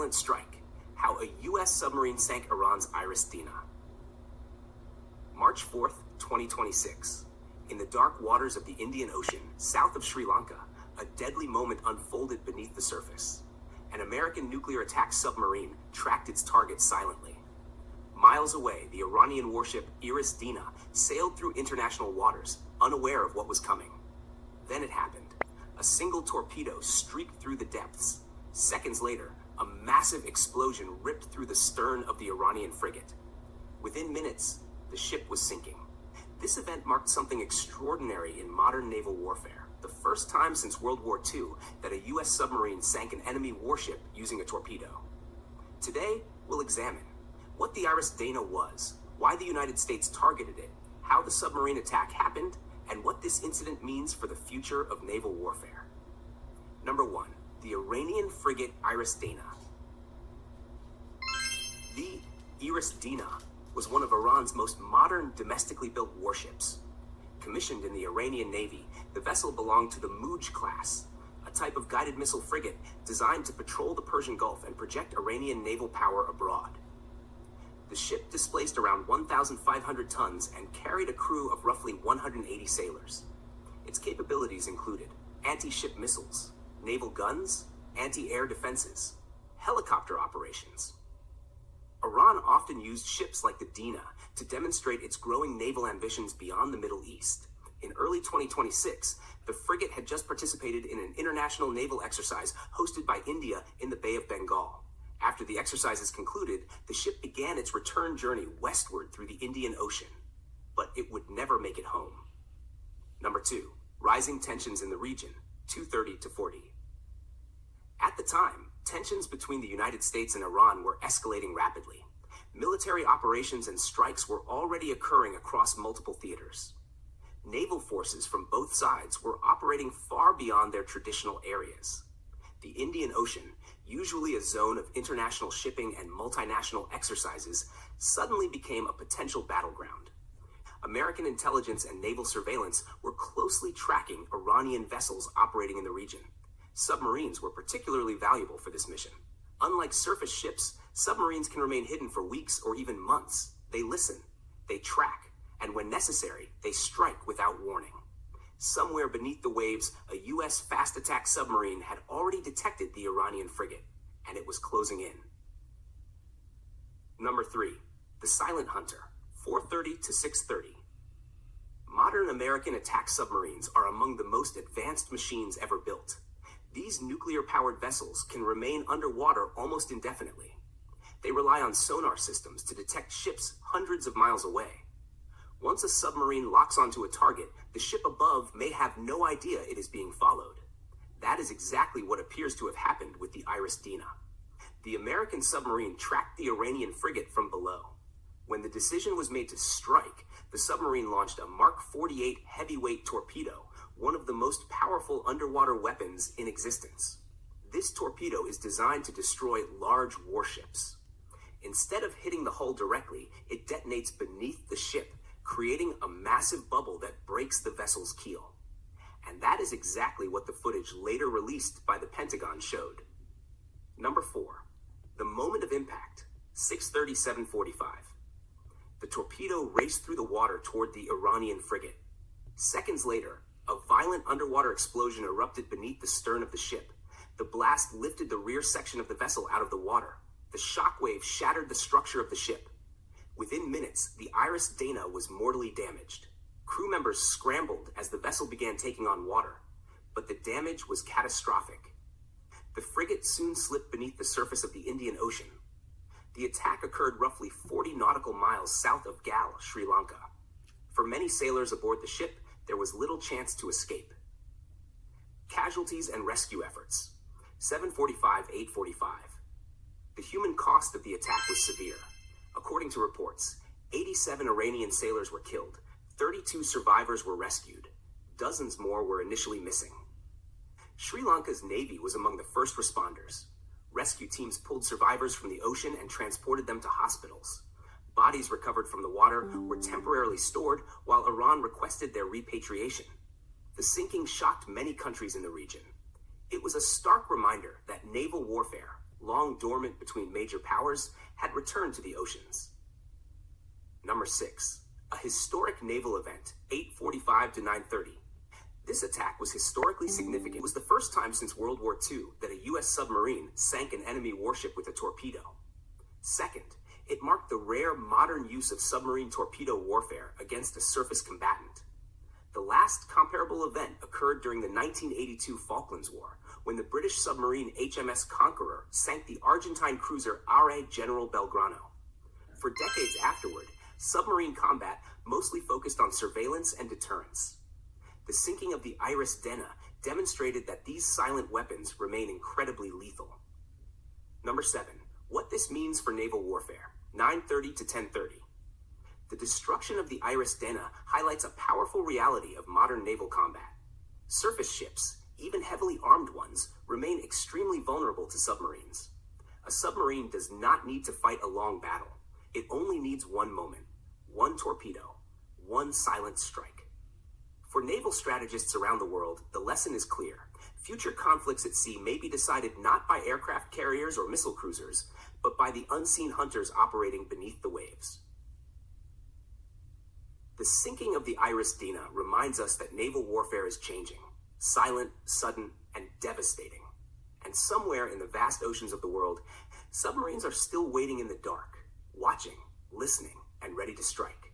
silent strike, how a U.S. submarine sank Iran's IRIS Dena. March 4th, 2026. In the dark waters of the Indian Ocean, south of Sri Lanka, a deadly moment unfolded beneath the surface. An American nuclear attack submarine tracked its target silently. Miles away, the Iranian warship IRIS Dena sailed through international waters, unaware of what was coming. Then it happened. A single torpedo streaked through the depths. Seconds later, a massive explosion ripped through the stern of the Iranian frigate. Within minutes, the ship was sinking. This event marked something extraordinary in modern naval warfare. The first time since World War II that a U.S. submarine sank an enemy warship using a torpedo. Today, we'll examine what the IRIS Dena was, why the United States targeted it, how the submarine attack happened, and what this incident means for the future of naval warfare. Number 1. The Iranian frigate IRIS Dena. The IRIS Dena was one of Iran's most modern domestically built warships. Commissioned in the Iranian Navy, the vessel belonged to the Muj class, a type of guided missile frigate designed to patrol the Persian Gulf and project Iranian naval power abroad. The ship displaced around 1,500 tons and carried a crew of roughly 180 sailors. Its capabilities included anti-ship missiles, naval guns, anti-air defenses, helicopter operations. Iran often used ships like the Dena to demonstrate its growing naval ambitions beyond the Middle East. In early 2026, the frigate had just participated in an international naval exercise hosted by India in the Bay of Bengal. After the exercises concluded, the ship began its return journey westward through the Indian Ocean, but it would never make it home. Number 2. Rising tensions in the region, 230 to 40. At the time, tensions between the United States and Iran were escalating rapidly. Military operations and strikes were already occurring across multiple theaters. Naval forces from both sides were operating far beyond their traditional areas. The Indian Ocean, usually a zone of international shipping and multinational exercises, suddenly became a potential battleground. American intelligence and naval surveillance were closely tracking Iranian vessels operating in the region. Submarines were particularly valuable for this mission. Unlike surface ships, submarines can remain hidden for weeks or even months. They listen, they track, and when necessary, they strike without warning. Somewhere beneath the waves, a U.S. fast attack submarine had already detected the Iranian frigate, and it was closing in. Number 3. The Silent Hunter, 430 to 630. Modern American attack submarines are among the most advanced machines ever built. These nuclear-powered vessels can remain underwater almost indefinitely. They rely on sonar systems to detect ships hundreds of miles away. Once a submarine locks onto a target, the ship above may have no idea it is being followed. That is exactly what appears to have happened with the IRIS Dena. The American submarine tracked the Iranian frigate from below. When the decision was made to strike, the submarine launched a Mark 48 heavyweight torpedo, one of the most powerful underwater weapons in existence. This torpedo is designed to destroy large warships. Instead of hitting the hull directly, it detonates beneath the ship, creating a massive bubble that breaks the vessel's keel. And that is exactly what the footage later released by the Pentagon showed. Number 4. The moment of impact, 6:37:45. The torpedo raced through the water toward the Iranian frigate. Seconds later, a violent underwater explosion erupted beneath the stern of the ship. The blast lifted the rear section of the vessel out of the water. The shockwave shattered the structure of the ship. Within minutes, the IRIS Dena was mortally damaged. Crew members scrambled as the vessel began taking on water, but the damage was catastrophic. The frigate soon slipped beneath the surface of the Indian Ocean. The attack occurred roughly 40 nautical miles south of Gal, Sri Lanka. For many sailors aboard the ship, there was little chance to escape. Casualties and rescue efforts, 7:45-8:45. The human cost of the attack was severe. According to reports, 87 Iranian sailors were killed, 32 survivors were rescued, dozens more were initially missing. Sri Lanka's Navy was among the first responders. Rescue teams pulled survivors from the ocean and transported them to hospitals. Bodies recovered from the water were temporarily stored while Iran requested their repatriation. The sinking shocked many countries in the region. It was a stark reminder that naval warfare, long dormant between major powers, had returned to the oceans. Number 6. A historic naval event, 8:45 to 9:30. This attack was historically significant. It was the first time since World War II that a U.S. submarine sank an enemy warship with a torpedo. Second, it marked the rare modern use of submarine torpedo warfare against a surface combatant. The last comparable event occurred during the 1982 Falklands War, when the British submarine HMS Conqueror sank the Argentine cruiser IRIS General Belgrano. For decades afterward, submarine combat mostly focused on surveillance and deterrence. The sinking of the IRIS Dena demonstrated that these silent weapons remain incredibly lethal. Number 7. What this means for naval warfare, 9:30 to 10:30. The destruction of the IRIS Dena highlights a powerful reality of modern naval combat. Surface ships, even heavily armed ones, remain extremely vulnerable to submarines. A submarine does not need to fight a long battle. It only needs one moment, one torpedo, one silent strike. For naval strategists around the world, the lesson is clear. Future conflicts at sea may be decided not by aircraft carriers or missile cruisers, but by the unseen hunters operating beneath the waves. The sinking of the IRIS Dena reminds us that naval warfare is changing, silent, sudden, and devastating. And somewhere in the vast oceans of the world, submarines are still waiting in the dark, watching, listening, and ready to strike.